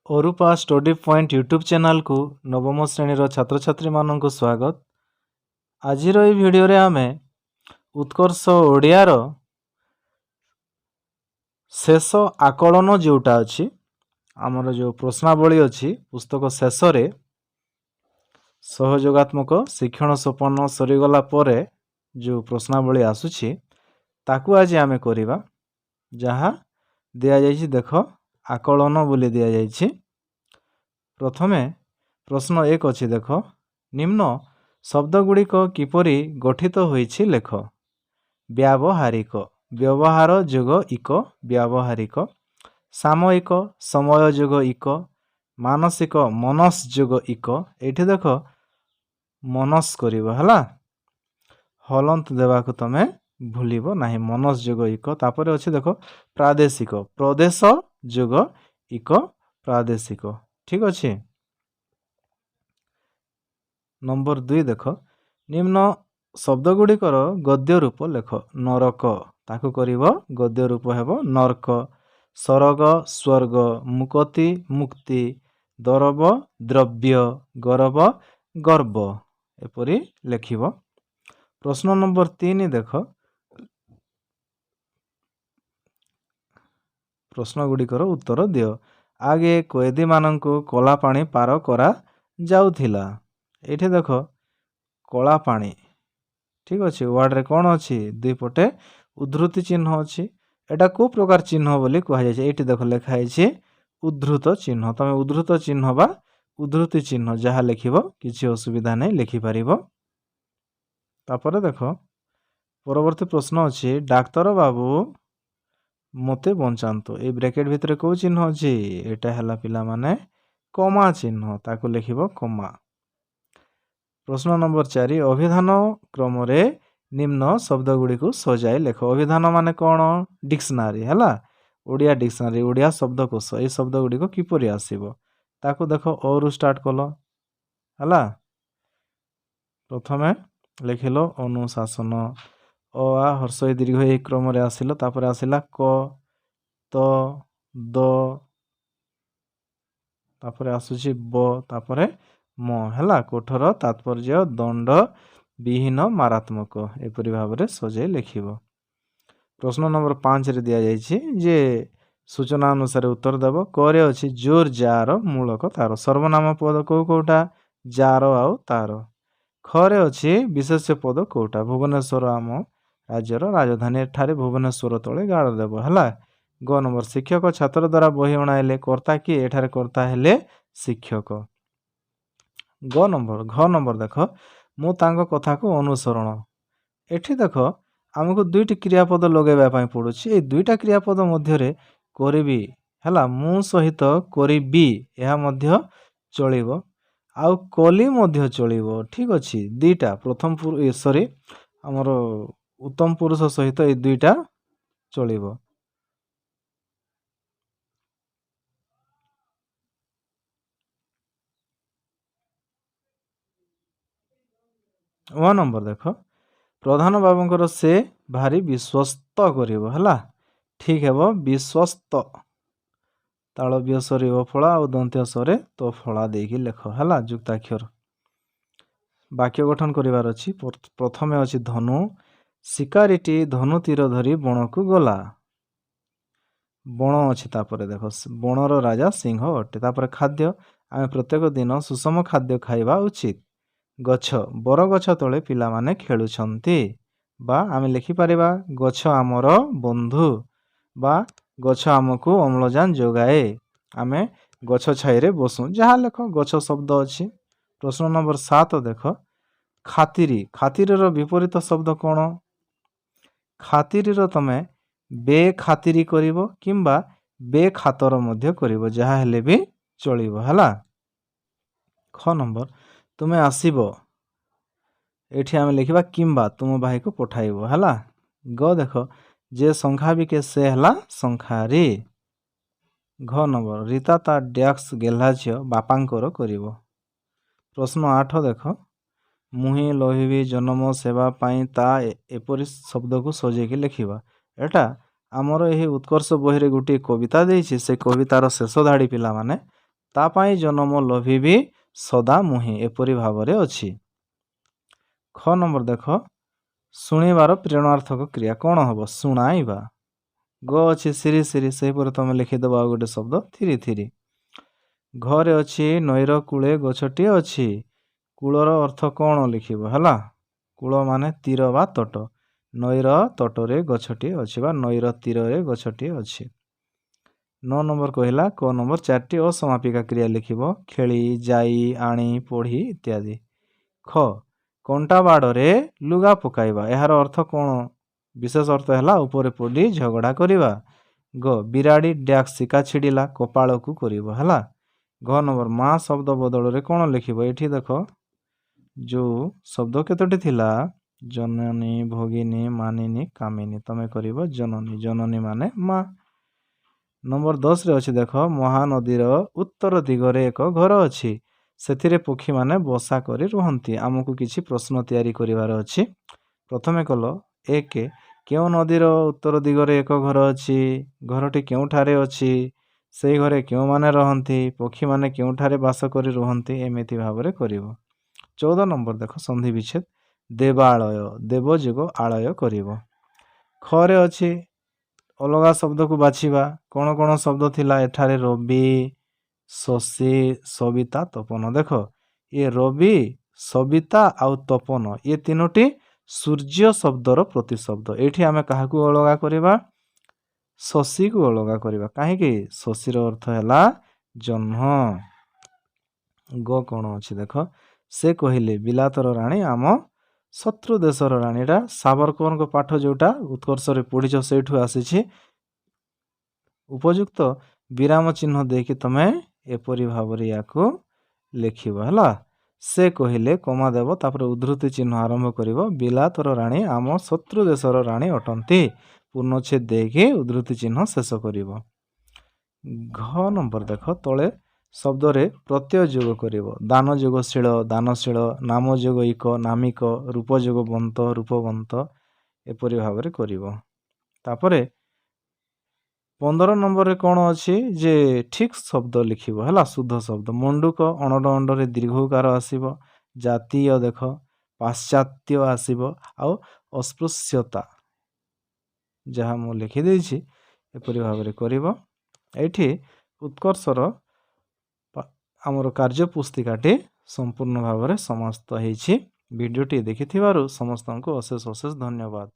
Arupa study point YouTube ଚ୍ୟାନେଲକୁ ନବମ ଶ୍ରେଣୀର ଛାତ୍ରଛାତ୍ରୀମାନଙ୍କୁ ସ୍ୱାଗତ। ଆଜିର ଏହି ଭିଡ଼ିଓରେ ଆମେ ଉତ୍କର୍ଷ ଓଡ଼ିଆର ଶେଷ ଆକଳନ ଯେଉଁଟା ଅଛି, ଆମର ଯେଉଁ ପ୍ରଶ୍ନାବଳୀ ଅଛି ପୁସ୍ତକ ଶେଷରେ ସହଯୋଗାତ୍ମକ ଶିକ୍ଷଣ ସୋପାନ ସରିଗଲା ପରେ ଯେଉଁ ପ୍ରଶ୍ନାବଳୀ ଆସୁଛି ତାକୁ ଆଜି ଆମେ କରିବା। ଯାହା ଦିଆଯାଇଛି ଦେଖ, ଆକଳନ ବୋଲି ଦିଆଯାଇଛି। ପ୍ରଥମେ ପ୍ରଶ୍ନ 1 ଅଛି ଦେଖ, ନିମ୍ନ ଶବ୍ଦଗୁଡ଼ିକ କିପରି ଗଠିତ ହୋଇଛି ଲେଖ। ବ୍ୟାବହାରିକ, ବ୍ୟବହାର ଯୋଗ ଇକ ବ୍ୟାବହାରିକ। ସାମୟିକ, ସମୟ ଯୋଗ ଇକ। ମାନସିକ, ମନସ୍ ଯୋଗ ଇକ। ଏଇଠି ଦେଖ ମନସ୍ କରିବ ହେଲା, ହଲନ୍ତ ଦେବାକୁ ତମେ ଭୁଲିବ ନାହିଁ। ମନସ୍ ଯୋଗ ଇକ। ତାପରେ ଅଛି ଦେଖ ପ୍ରାଦେଶିକ, ପ୍ରଦେଶ ଯୋଗ ଇକ ପ୍ରାଦେଶିକ। ଠିକ୍ ଅଛି। ନମ୍ବର 2 ଦେଖ, ନିମ୍ନ ଶବ୍ଦଗୁଡ଼ିକର ଗଦ୍ୟ ରୂପ ଲେଖ। ନରକ, ତାକୁ କରିବ ଗଦ୍ୟ ରୂପ ହେବ ନର୍କ। ସରଗ, ସ୍ୱର୍ଗ। ମୁକତି, ମୁକ୍ତି। ଦରବ, ଦ୍ରବ୍ୟ। ଗରବ, ଗର୍ବ। ଏପରି ଲେଖିବ। ପ୍ରଶ୍ନ ନମ୍ବର 3 ଦେଖ, ପ୍ରଶ୍ନଗୁଡ଼ିକର ଉତ୍ତର ଦିଅ। ଆଗେ କଏଦୀମାନଙ୍କୁ କଳା ପାଣି ପାର କରାଯାଉଥିଲା। ଏଇଠି ଦେଖ କଳା ପାଣି, ଠିକ୍ ଅଛି। ୱାର୍ଡ଼ରେ କ'ଣ ଅଛି? ଦୁଇ ପଟେ ଉଦ୍ଧୃତି ଚିହ୍ନ ଅଛି। ଏଇଟା କେଉଁ ପ୍ରକାର ଚିହ୍ନ ବୋଲି କୁହାଯାଇଛି? ଏଇଠି ଦେଖ ଲେଖା ହେଇଛି ଉଦ୍ଧୃତ ଚିହ୍ନ। ତମେ ଉଦ୍ଧୃତ ଚିହ୍ନ ବା ଉଦ୍ଧୃତି ଚିହ୍ନ ଯାହା ଲେଖିବ କିଛି ଅସୁବିଧା ନାହିଁ, ଲେଖିପାରିବ। ତାପରେ ଦେଖ ପରବର୍ତ୍ତୀ ପ୍ରଶ୍ନ ଅଛି, ଡାକ୍ତର ବାବୁ ମୋତେ ବଞ୍ଚାନ୍ତୁ। ଏଇ ବ୍ରାକେଟ୍ ଭିତରେ କେଉଁ ଚିହ୍ନ ଅଛି? ଏଇଟା ହେଲା ପିଲାମାନେ କମା ଚିହ୍ନ, ତାକୁ ଲେଖିବ କମା। ପ୍ରଶ୍ନ ନମ୍ବର 4, ଅଭିଧାନ କ୍ରମରେ ନିମ୍ନ ଶବ୍ଦଗୁଡ଼ିକୁ ସଜାଇ ଲେଖ। ଅଭିଧାନ ମାନେ କ'ଣ? ଡିକ୍ସନାରୀ ହେଲା, ଓଡ଼ିଆ ଡିକ୍ସନାରୀ, ଓଡ଼ିଆ ଶବ୍ଦକୋଷ। ଏଇ ଶବ୍ଦଗୁଡ଼ିକ କିପରି ଆସିବ ତାକୁ ଦେଖ ଅରୁ ଷ୍ଟାର୍ଟ କଲ ହେଲା। ପ୍ରଥମେ ଲେଖିଲ ଅନୁଶାସନ, ଅ ଆ ହର୍ଷଇ ଦୀର୍ଘ ଏହି କ୍ରମରେ ଆସିଲ। ତାପରେ ଆସିଲା କ, ତ, ଦ, ତାପରେ ଆସୁଛି ବ, ତାପରେ ମ ହେଲା। କୋଠର, ତାତ୍ପର୍ଯ୍ୟ, ଦଣ୍ଡ, ବିହୀନ, ମାରାତ୍ମକ। ଏପରି ଭାବରେ ସଜାଇ ଲେଖିବ। ପ୍ରଶ୍ନ ନମ୍ବର 5ରେ ଦିଆଯାଇଛି ଯେ ସୂଚନା ଅନୁସାରେ ଉତ୍ତର ଦେବ। କରେ ଅଛି ଜୋର, ଯାର, ମୂଳକ, ତାର। ସର୍ବନାମ ପଦ କେଉଁଟା? ଯାର ଆଉ ତାର। ଖରେ ଅଛି ବିଶେଷ୍ୟ ପଦ କେଉଁଟା? ଭୁବନେଶ୍ୱର ଆମ ରାଜ୍ୟର ରାଜଧାନୀ। ଏଠାରେ ଭୁବନେଶ୍ୱର ତଳେ ଗାଳ ଦେବ ହେଲା। ଗ ନମ୍ବର, ଶିକ୍ଷକ ଛାତ୍ର ଦ୍ୱାରା ବହି ଅଣାଇଲେ। କର୍ତ୍ତା କିଏ? ଏଠାରେ କର୍ତ୍ତା ହେଲେ ଶିକ୍ଷକ। ଘ ନମ୍ବର ଦେଖ, ମୁଁ ତାଙ୍କ କଥାକୁ ଅନୁସରଣ। ଏଠି ଦେଖ ଆମକୁ ଦୁଇଟି କ୍ରିୟାପଦ ଲଗାଇବା ପାଇଁ ପଡ଼ୁଛି। ଏଇ ଦୁଇଟା କ୍ରିୟାପଦ ମଧ୍ୟରେ କରିବି ହେଲା, ମୁଁ ସହିତ କରିବି ଏହା ମଧ୍ୟ ଚଳିବ, ଆଉ କଲି ମଧ୍ୟ ଚଳିବ। ଠିକ୍ ଅଛି। ଦୁଇଟା ଆମର ଉତ୍ତମ ପୁରୁଷ ସହିତ ଏଇ ଦୁଇଟା ଚଳିବ। ଅ ନମ୍ବର ଦେଖ, ପ୍ରଧାନ ବାବୁଙ୍କର ସେ ଭାରି ବିଶ୍ୱସ୍ତ କରିବ ହେଲା। ଠିକ୍ ହେବ ବିଶ୍ୱସ୍ତ। ତାଳବ୍ୟ ସରେ ଅ ଫଳା ଆଉ ଦନ୍ତ୍ୟ ସରେ ତ ଫଳା ଦେଇକି ଲେଖ ହେଲା, ଯୁକ୍ତାକ୍ଷର। ବାକ୍ୟ ଗଠନ କରିବାର ଅଛି। ପ୍ରଥମେ ଅଛି ଧନୁ, ଶିକାରୀଟି ଧନୁ ତୀର ଧରି ବଣକୁ ଗଲା। ବଣ ଅଛି, ତାପରେ ଦେଖ ବଣର ରାଜା ସିଂହ ଅଟେ। ତାପରେ ଖାଦ୍ୟ, ଆମେ ପ୍ରତ୍ୟେକ ଦିନ ସୁଷମ ଖାଦ୍ୟ ଖାଇବା ଉଚିତ। ଗଛ, ବରଗଛ ତଳେ ପିଲାମାନେ ଖେଳୁଛନ୍ତି। ବା ଆମେ ଲେଖିପାରିବା ଗଛ ଆମର ବନ୍ଧୁ, ବା ଗଛ ଆମକୁ ଅମ୍ଳଜାନ ଯୋଗାଏ, ଆମେ ଗଛ ଛାଇରେ ବସୁ। ଯାହା ଲେଖ, ଗଛ ଶବ୍ଦ ଅଛି। ପ୍ରଶ୍ନ ନମ୍ବର 7 ଦେଖ, ଖାତିରି। ଖାତିରର ବିପରୀତ ଶବ୍ଦ କ'ଣ? ଖାତିରିର ତମେ ବେଖାତିରି କରିବ କିମ୍ବା ବେଖାତର ମଧ୍ୟ କରିବ, ଯାହା ହେଲେ ବି ଚଳିବ ହେଲା। ଖ ନମ୍ବର, ତୁମେ ଆସିବ। ଏଠି ଆମେ ଲେଖିବା କିମ୍ବା ତୁମ ଭାଇକୁ ପଠାଇବ ହେଲା। ଗ ଦେଖ, ଯେ ସଂଖ୍ୟା ବିକେ ସେ ହେଲା ସଂଖ୍ୟାରୀ। ଘ ନମ୍ବର, ରୀତା ତା ଡ୍ୟାକ୍ସ ଗେହ୍ଲା ଝିଅ ବାପାଙ୍କର କରିବ। ପ୍ରଶ୍ନ 8 ଦେଖ, ମୁହିଁ ଲୋଭିବି ଜନମ ସେବା ପାଇଁ ତା ଏପରି ଶବ୍ଦକୁ ସଜେଇକି ଲେଖିବା। ଏଟା ଆମର ଏହି ଉତ୍କର୍ଷ ବହିରେ ଗୋଟିଏ କବିତା ଦେଇଛି। ସେ କବିତାର ଶେଷ ଧାଡ଼ି ପିଲାମାନେ ତା ପାଇଁ ଜନମ ଲୋଭିବି ସଦା ମୁହିଁ ଏପରି ଭାବରେ ଅଛି। ଖ ନମ୍ବର ଦେଖ ଶୁଣିବାର ପ୍ରେରଣାର୍ଥକ କ୍ରିୟା କ'ଣ ହେବ? ଶୁଣାଇବା। ଗ ଅଛି ସିରି ସିରି, ସେହିପରି ତୁମେ ଲେଖିଦେବ ଆଉ ଗୋଟେ ଶବ୍ଦ ଥିରି ଥିରି। ଘରେ ଅଛି ନଈର କୂଳେ ଗଛଟିଏ ଅଛି। କୂଳର ଅର୍ଥ କ'ଣ ଲେଖିବ ହେଲା? କୂଳ ମାନେ ତୀର ବା ତଟ। ନଈର ତଟରେ ଗଛଟିଏ ଅଛି ବା ନଈର ତୀରରେ ଗଛଟିଏ ଅଛି। 9 ନମ୍ବର କହିଲା କ ନମ୍ବର 4ଟି ଅସମାପିକା କ୍ରିୟା ଲେଖିବ। ଖେଳି, ଯାଇ, ଆଣି, ପଢ଼ି ଇତ୍ୟାଦି। ଖ କଣ୍ଟା ବାଡ଼ରେ ଲୁଗା ପକାଇବା। ଏହାର ଅର୍ଥ କ'ଣ? ବିଶେଷ ଅର୍ଥ ହେଲା ଉପରେ ପଡ଼ି ଝଗଡ଼ା କରିବା। ଗ ବିରାଡ଼ି ଡ୍ୟାକ୍ସ ଶିକା ଛିଡ଼ିଲା କପାଳକୁ କରିବ ହେଲା। ଘ ନମ୍ବର ମା ଶବ୍ଦ ବଦଳରେ କ'ଣ ଲେଖିବ? ଏଠି ଦେଖ ଯେଉଁ ଶବ୍ଦ କେତୋଟି ଥିଲା? ଜନନୀ, ଭଗିନୀ, ମାନିନୀ, କାମିନୀ। ତମେ କରିବ ଜନନୀ। ଜନନୀ ମାନେ ମା। ନମ୍ବର 10ରେ ଅଛି ଦେଖ ମହାନଦୀର ଉତ୍ତର ଦିଗରେ ଏକ ଘର ଅଛି। ସେଥିରେ ପକ୍ଷୀମାନେ ବସା କରି ରୁହନ୍ତି। ଆମକୁ କିଛି ପ୍ରଶ୍ନ ତିଆରି କରିବାର ଅଛି। ପ୍ରଥମେ କଲ 1 କେଉଁ ନଦୀର ଉତ୍ତର ଦିଗରେ ଏକ ଘର ଅଛି? ଘରଟି କେଉଁଠାରେ ଅଛି? ସେହି ଘରେ କେଉଁମାନେ ରହନ୍ତି? ପକ୍ଷୀମାନେ କେଉଁଠାରେ ବାସ କରି ରୁହନ୍ତି? ଏମିତି ଭାବରେ କରିବ। 14 ନମ୍ବର ଦେଖ ସନ୍ଧି ବିଚ୍ଛେଦ। ଦେବାଳୟ, ଦେବ ଯୋଗ ଆଳୟ କରିବ। ଖରେ ଅଛି ଅଲଗା ଶବ୍ଦକୁ ବାଛିବା। କ'ଣ କ'ଣ ଶବ୍ଦ ଥିଲା ଏଠାରେ? ରବି, ଶଶୀ, ସବିତା, ତପନ। ଦେଖ ଏ ରବି, ସବିତା ଆଉ ତପନ ଏ ତିନୋଟି ସୂର୍ଯ୍ୟ ଶବ୍ଦର ପ୍ରତିଶବ୍ଦ। ଏଇଠି ଆମେ କାହାକୁ ଅଲଗା କରିବା? ଶଶୀକୁ ଅଲଗା କରିବା। କାହିଁକି? ଶଶୀର ଅର୍ଥ ହେଲା ଜହ୍ନ। ଗ କ'ଣ ଅଛି ଦେଖ ସେ କହିଲେ ବିଲାତର ରାଣୀ ଆମ ଶତ୍ରୁ ଦେଶର ରାଣୀଟା ସାବରକରଙ୍କ ପାଠ ଯେଉଁଟା ଉତ୍କର୍ଷରେ ପଢ଼ିଛ ସେଇଠୁ ଆସିଛି। ଉପଯୁକ୍ତ ବିରାମ ଚିହ୍ନ ଦେଇକି ତମେ ଏପରି ଭାବରେ ୟାକୁ ଲେଖିବ ହେଲା। ସେ କହିଲେ କମା ଦେବ, ତାପରେ ଉଦ୍ଧୃତି ଚିହ୍ନ ଆରମ୍ଭ କରିବ। ବିଲାତର ରାଣୀ ଆମ ଶତ୍ରୁ ଦେଶର ରାଣୀ ଅଟନ୍ତି। ପୂର୍ଣ୍ଣଚ୍ଛେଦ ଦେଇକି ଉଦ୍ଧୃତି ଚିହ୍ନ ଶେଷ କରିବ। ଘ ନମ୍ବର ଦେଖ ତଳେ ଶବ୍ଦରେ ପ୍ରତ୍ୟୟ ଯୋଗ କରିବ। ଦାନ ଯୋଗ ଶୀଳ, ଦାନଶୀଳ, ନାମ ଯୋଗ ଇକ, ନାମିକ, ରୂପ ଯୋଗ ବନ୍ତ, ରୂପବନ୍ତ ଏପରି ଭାବରେ କରିବ। ତାପରେ 15 ନମ୍ବରରେ କ'ଣ ଅଛି ଯେ ଠିକ୍ ଶବ୍ଦ ଲେଖିବ ହେଲା। ଶୁଦ୍ଧ ଶବ୍ଦ। ମଣ୍ଡୁକ ଅଣଡ ଅଣ୍ଡରେ ଦୀର୍ଘକାର ଆସିବ। ଜାତୀୟ ଦେଖ ପାଶ୍ଚାତ୍ୟ ଆସିବ। ଆଉ ଅସ୍ପୃଶ୍ୟତା ଯାହା ମୁଁ ଲେଖିଦେଇଛି ଏପରି ଭାବରେ କରିବ। ଏଇଠି ଉତ୍କର୍ଷର ଆମର କାର୍ଯ୍ୟ ପୁସ୍ତିକାଟି ସମ୍ପୂର୍ଣ୍ଣ ଭାବରେ ସମାପ୍ତ ହେଇଛି। ଭିଡ଼ିଓଟି ଦେଖିଥିବାରୁ ସମସ୍ତଙ୍କୁ ଅଶେଷ ଅଶେଷ ଧନ୍ୟବାଦ।